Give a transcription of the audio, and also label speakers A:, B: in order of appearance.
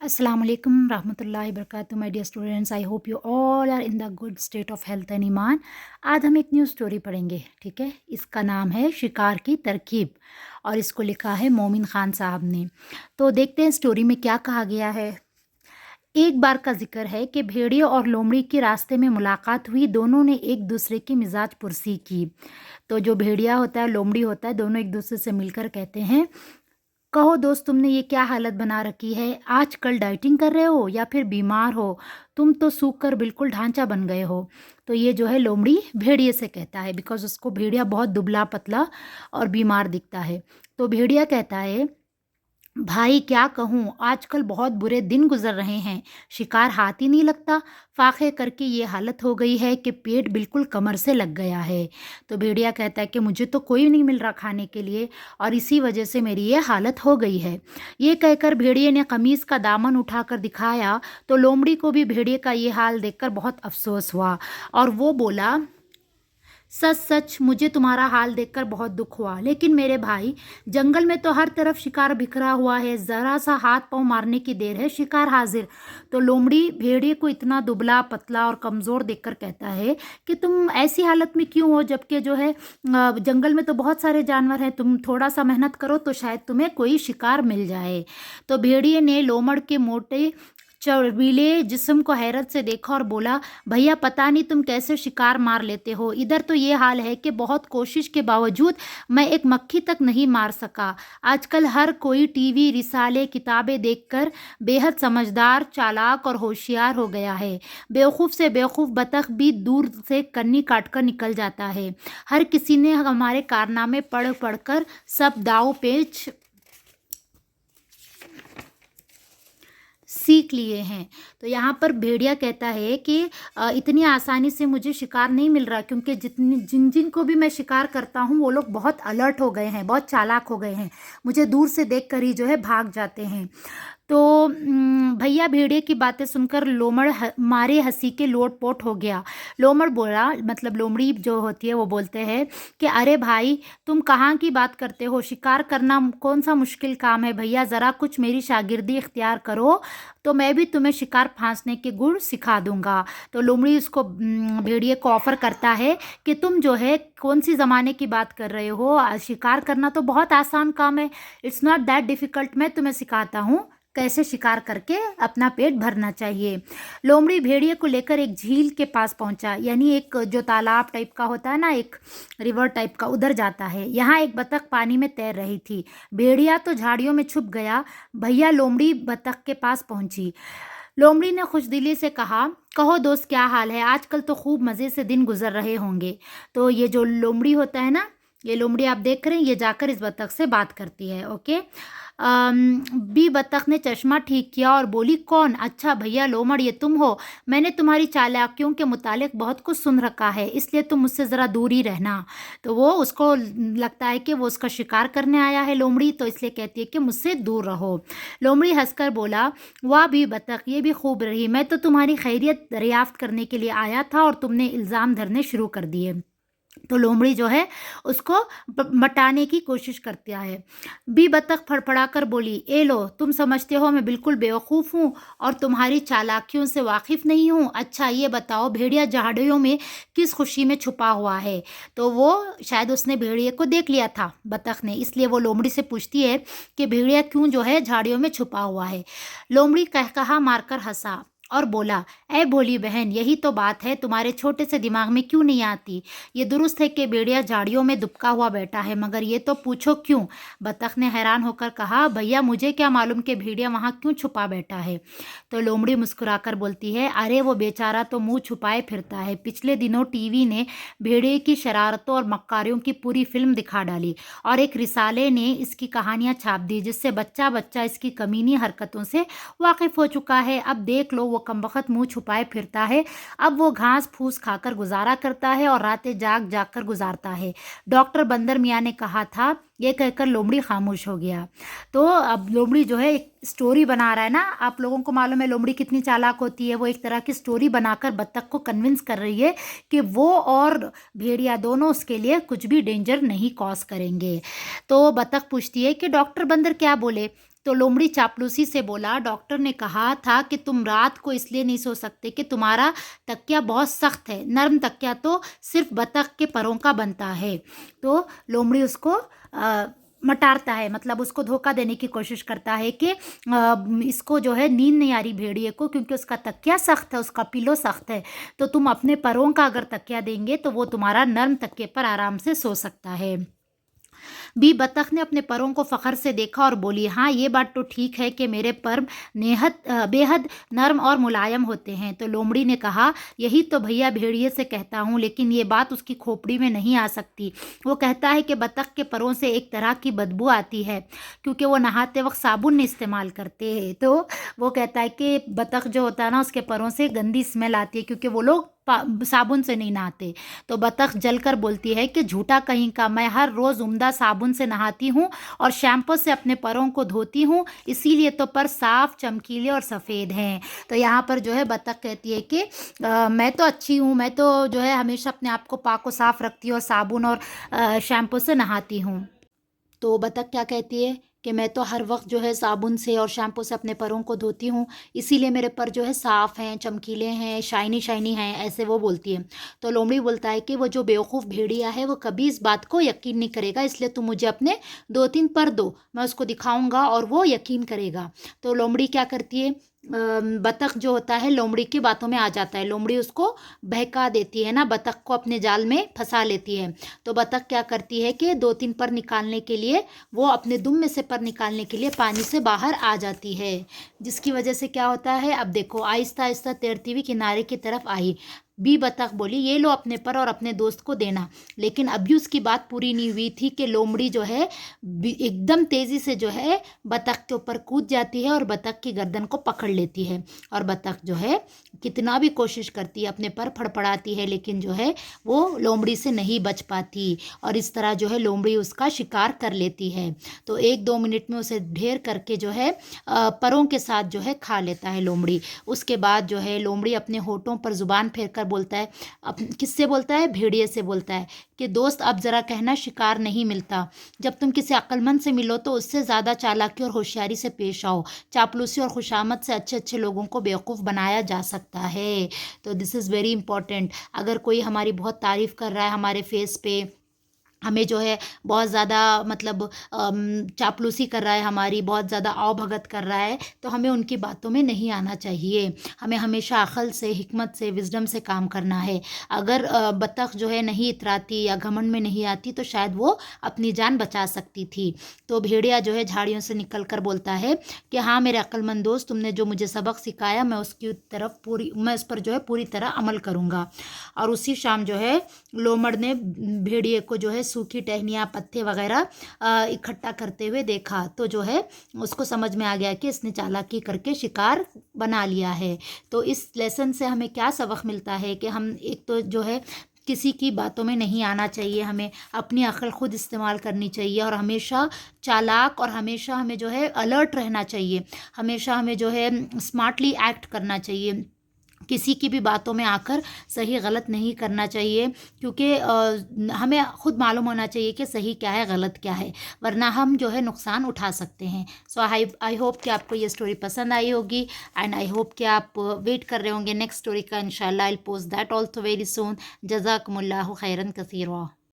A: अस्सलाम वालेकुम रहमतुल्लाहि वबरकातुहू my dear students. I hope you all are in the good state of health and ईमान। आज हम एक न्यू स्टोरी पढ़ेंगे, ठीक है। इसका नाम है शिकार की तरकीब और इसको लिखा है मोमिन खान साहब ने। तो देखते हैं स्टोरी में क्या कहा गया है। एक बार का जिक्र है कि भेड़िए और लोमड़ी के रास्ते में मुलाकात हुई। दोनों ने एक दूसरे की मिजाज पुरसी की। तो जो भेड़िया होता है, लोमड़ी होता है, दोनों एक दूसरे से मिलकर कहते हैं, कहो दोस्त, तुमने ये क्या हालत बना रखी है? आजकल डाइटिंग कर रहे हो या फिर बीमार हो? तुम तो सूख कर बिल्कुल ढांचा बन गए हो। तो ये जो है लोमड़ी भेड़िए से कहता है, बिकॉज उसको भेड़िया बहुत दुबला पतला और बीमार दिखता है। तो भेड़िया कहता है, भाई क्या कहूँ, आजकल बहुत बुरे दिन गुजर रहे हैं। शिकार हाथ ही नहीं लगता। फाखे करके ये हालत हो गई है कि पेट बिल्कुल कमर से लग गया है। तो भेड़िया कहता है कि मुझे तो कोई नहीं मिल रहा खाने के लिए और इसी वजह से मेरी ये हालत हो गई है। ये कहकर भेड़िए ने कमीज़ का दामन उठाकर दिखाया तो लोमड़ी को भी भेड़िए का ये हाल देखकर बहुत अफसोस हुआ और वो बोला, सच सच मुझे तुम्हारा हाल देखकर बहुत दुख हुआ, लेकिन मेरे भाई, जंगल में तो हर तरफ शिकार बिखरा हुआ है। ज़रा सा हाथ पांव मारने की देर है, शिकार हाजिर। तो लोमड़ी भेड़िए को इतना दुबला पतला और कमज़ोर देखकर कहता है कि तुम ऐसी हालत में क्यों हो, जबकि जो है जंगल में तो बहुत सारे जानवर हैं। तुम थोड़ा सा मेहनत करो तो शायद तुम्हें कोई शिकार मिल जाए। तो भेड़िए ने लोमड़ के मोटे चौड़ीले जिस्म को हैरत से देखा और बोला, भैया पता नहीं तुम कैसे शिकार मार लेते हो। इधर तो ये हाल है कि बहुत कोशिश के बावजूद मैं एक मक्खी तक नहीं मार सका। आजकल हर कोई टीवी, रिसाले, किताबें देखकर बेहद समझदार, चालाक और होशियार हो गया है। बेवकूफ़ से बेवकूफ़ बतख भी दूर से कन्नी काट कर निकल जाता है। हर किसी ने हमारे कारनामे पढ़ पढ़ कर सब दाव पेच सीख लिए हैं। तो यहाँ पर भेड़िया कहता है कि इतनी आसानी से मुझे शिकार नहीं मिल रहा, क्योंकि जिन जिन को भी मैं शिकार करता हूँ वो लोग बहुत अलर्ट हो गए हैं, बहुत चालाक हो गए हैं। मुझे दूर से देख कर ही जो है भाग जाते हैं। तो भैया भेड़िए की बातें सुनकर लोमड़ मारे हंसी के लोटपोट हो गया। लोमड़ बोला, मतलब लोमड़ी जो होती है वो बोलते हैं कि अरे भाई, तुम कहाँ की बात करते हो? शिकार करना कौन सा मुश्किल काम है भैया, ज़रा कुछ मेरी शागिर्दी इख्तियार करो तो मैं भी तुम्हें शिकार फांसने के गुण सिखा दूंगा। तो लोमड़ी उसको भेड़िए को ऑफर करता है कि तुम जो है कौन सी ज़माने की बात कर रहे हो? शिकार करना तो बहुत आसान काम है। It's not that difficult. मैं तुम्हें सिखाता हूँ कैसे शिकार करके अपना पेट भरना चाहिए। लोमड़ी भेड़िए को लेकर एक झील के पास पहुंचा, यानी एक जो तालाब टाइप का होता है ना, एक रिवर टाइप का, उधर जाता है। यहाँ एक बतख पानी में तैर रही थी। भेड़िया तो झाड़ियों में छुप गया। भैया लोमड़ी बतख के पास पहुंची। लोमड़ी ने खुशदिली से कहा, कहो दोस्त, क्या हाल है? आजकल तो खूब मज़े से दिन गुजर रहे होंगे। तो ये जो लोमड़ी होता है ना, ये लोमड़ी आप देख रहे हैं, ये जाकर इस बतख से बात करती है। ओके। बी बतख ने चश्मा ठीक किया और बोली, कौन? अच्छा भैया लोमड़, ये तुम हो। मैंने तुम्हारी चालाकियों के मुतालिक बहुत कुछ सुन रखा है, इसलिए तुम मुझसे ज़रा दूर ही रहना। तो वो उसको लगता है कि वो उसका शिकार करने आया है लोमड़ी, तो इसलिए कहती है कि मुझसे दूर रहो। लोमड़ी हंसकर बोला, वाह भी बतख, ये भी खूब रही। मैं तो तुम्हारी खैरियत दरियाफ्त करने के लिए आया था और तुमने इल्ज़ाम धरने शुरू कर दिए। तो लोमड़ी जो है उसको मटाने की कोशिश करता है। बी बतख फड़फड़ा कर बोली, ए लो, तुम समझते हो मैं बिल्कुल बेवकूफ़ हूँ और तुम्हारी चालाकियों से वाकिफ़ नहीं हूँ। अच्छा ये बताओ, भेड़िया झाड़ियों में किस खुशी में छुपा हुआ है? तो वो शायद उसने भेड़िए को देख लिया था बतख ने, इसलिए वो लोमड़ी से पूछती है कि भेड़िया क्यों जो है झाड़ियों में छुपा हुआ है। लोमड़ी कहकहा मारकर हंसा और बोला, ए भोली बहन, यही तो बात है, तुम्हारे छोटे से दिमाग में क्यों नहीं आती? ये दुरुस्त है कि भेड़िया झाड़ियों में दुबका हुआ बैठा है, मगर ये तो पूछो क्यों? बतख ने हैरान होकर कहा, भैया मुझे क्या मालूम कि भेड़िया वहाँ क्यों छुपा बैठा है। तो लोमड़ी मुस्कुराकर बोलती है, अरे वो बेचारा तो मुंह छुपाए फिरता है। पिछले दिनों टीवी ने भेड़िए की शरारतों और मक्कारियों की पूरी फिल्म दिखा डाली और एक रिसाले ने इसकी कहानियाँ छाप दी, जिससे बच्चा बच्चा इसकी कमीनी हरकतों से वाकिफ़ हो चुका है। अब देख लो, वो कमबख्त मुंह छुपाए फिरता है। अब वो घास फूस खाकर गुजारा करता है और रातें जाग जाग कर गुजारता है। डॉक्टर बंदर मियाँ ने कहा था। ये कहकर लोमड़ी खामोश हो गया। तो अब लोमड़ी जो है एक स्टोरी बना रहा है ना, आप लोगों को मालूम है लोमड़ी कितनी चालाक होती है। वो एक तरह की स्टोरी बनाकर बत्तख को कन्विंस कर रही है कि वो और भेड़िया दोनों उसके लिए कुछ भी डेंजर नहीं कॉज करेंगे। तो बत्तख पूछती है कि डॉक्टर बंदर क्या बोले? तो लोमड़ी चापलूसी से बोला, डॉक्टर ने कहा था कि तुम रात को इसलिए नहीं सो सकते कि तुम्हारा तकिया बहुत सख्त है, नरम तकिया तो सिर्फ बतख के परों का बनता है। तो लोमड़ी उसको मटारता है, मतलब उसको धोखा देने की कोशिश करता है कि इसको जो है नींद नहीं आ रही भेड़िए को, क्योंकि उसका तकिया सख्त है, उसका पिलो सख्त है, तो तुम अपने परों का अगर तकिया देंगे तो वो तुम्हारा नरम तकिए पर आराम से सो सकता है। बी बतख ने अपने परों को फ़ख्र से देखा और बोली, हाँ ये बात तो ठीक है कि मेरे पर बेहद नर्म और मुलायम होते हैं। तो लोमड़ी ने कहा, यही तो भैया भेड़िए से कहता हूँ, लेकिन ये बात उसकी खोपड़ी में नहीं आ सकती। वो कहता है कि बतख के परों से एक तरह की बदबू आती है, क्योंकि वो नहाते वक्त साबुन नहीं इस्तेमाल करते हैं। तो वो कहता है कि बतख जो होता है ना, उसके परों से गंदी स्मेल आती है, क्योंकि वो लोग साबुन से नहीं नहाते। तो बतख जलकर बोलती है कि झूठा कहीं का, मैं हर रोज़ उम्दा साबुन से नहाती हूँ और शैम्पू से अपने परों को धोती हूँ, इसीलिए तो पर साफ, चमकीले और सफ़ेद हैं। तो यहाँ पर जो है बतख कहती है कि मैं तो अच्छी हूँ, मैं तो जो है हमेशा अपने आप को पाक व साफ़ रखती हूँ और साबुन और शैम्पू से नहाती हूँ। तो बतख क्या कहती है कि मैं तो हर वक्त जो है साबुन से और शैम्पू से अपने परों को धोती हूँ, इसीलिए मेरे पर जो है साफ़ हैं, चमकीले हैं, शाइनी शाइनी हैं, ऐसे वो बोलती है। तो लोमड़ी बोलता है कि वो जो बेवकूफ़ भेड़िया है वो कभी इस बात को यकीन नहीं करेगा, इसलिए तुम मुझे अपने 2-3 पर दो, मैं उसको दिखाऊंगा और वो यकीन करेगा। तो लोमड़ी क्या करती है, बतख जो होता है लोमड़ी की बातों में आ जाता है, लोमड़ी उसको बहका देती है ना, बतख को अपने जाल में फंसा लेती है। तो बतख क्या करती है कि 2-3 पर निकालने के लिए वो अपने दुम में से पर निकालने के लिए पानी से बाहर आ जाती है, जिसकी वजह से क्या होता है, अब देखो आहिस्ता आहिस्ता तैरती हुई किनारे की तरफ आई। बी बतख बोली, ये लो अपने पर और अपने दोस्त को देना। लेकिन अभी उसकी बात पूरी नहीं हुई थी कि लोमड़ी जो है एकदम तेज़ी से जो है बतख के ऊपर कूद जाती है और बतख की गर्दन को पकड़ लेती है। और बतख जो है कितना भी कोशिश करती है, अपने पर फड़फड़ाती है, लेकिन जो है वो लोमड़ी से नहीं बच पाती और इस तरह जो है लोमड़ी उसका शिकार कर लेती है। तो 1-2 मिनट में उसे ढेर करके जो है परों के साथ जो है खा लेता है लोमड़ी। उसके बाद जो है लोमड़ी अपने होठों पर ज़ुबान फेर कर बोलता है, किससे बोलता है, भेड़िए से बोलता है कि दोस्त अब ज़रा कहना, शिकार नहीं मिलता, जब तुम किसी अक्लमंद से मिलो तो उससे ज़्यादा चालाकी और होशियारी से पेश आओ, चापलूसी और खुशामद से अच्छे अच्छे लोगों को बेवकूफ़ बनाया जा सकता है। तो दिस इज़ वेरी इंपॉर्टेंट। अगर कोई हमारी बहुत तारीफ़ कर रहा है हमारे फेस पे, हमें जो है बहुत ज़्यादा मतलब चापलूसी कर रहा है, हमारी बहुत ज़्यादा आवभगत कर रहा है, तो हमें उनकी बातों में नहीं आना चाहिए। हमें हमेशा अक़ल से, हिकमत से, विज़डम से काम करना है। अगर बतख जो है नहीं इतराती या घमंड में नहीं आती तो शायद वो अपनी जान बचा सकती थी। तो भेड़िया जो है झाड़ियों से निकल कर बोलता है कि हाँ मेरे अक्लमंद दोस्त, तुमने जो मुझे सबक सिखाया मैं उस पर जो है पूरी तरह अमल करूँगा। और उसी शाम जो है लोमड़ ने भेड़िए को जो है सूखी टहनियाँ, पत्ते वगैरह इकट्ठा करते हुए देखा, तो जो है उसको समझ में आ गया कि इसने चालाकी करके शिकार बना लिया है। तो इस लेसन से हमें क्या सबक मिलता है कि हम एक तो जो है किसी की बातों में नहीं आना चाहिए, हमें अपनी अक्ल खुद इस्तेमाल करनी चाहिए और हमेशा चालाक और हमेशा हमें जो है अलर्ट रहना चाहिए, हमेशा हमें जो है स्मार्टली एक्ट करना चाहिए, किसी की भी बातों में आकर सही गलत नहीं करना चाहिए, क्योंकि हमें खुद मालूम होना चाहिए कि सही क्या है, गलत क्या है, वरना हम जो है नुकसान उठा सकते हैं। सो आई होप कि आपको ये स्टोरी पसंद आई होगी एंड आई होप कि आप वेट कर रहे होंगे नेक्स्ट स्टोरी का। इंशाल्लाह I will post that also very soon. जज़ाकुमुल्लाहु खैरन कसीरा।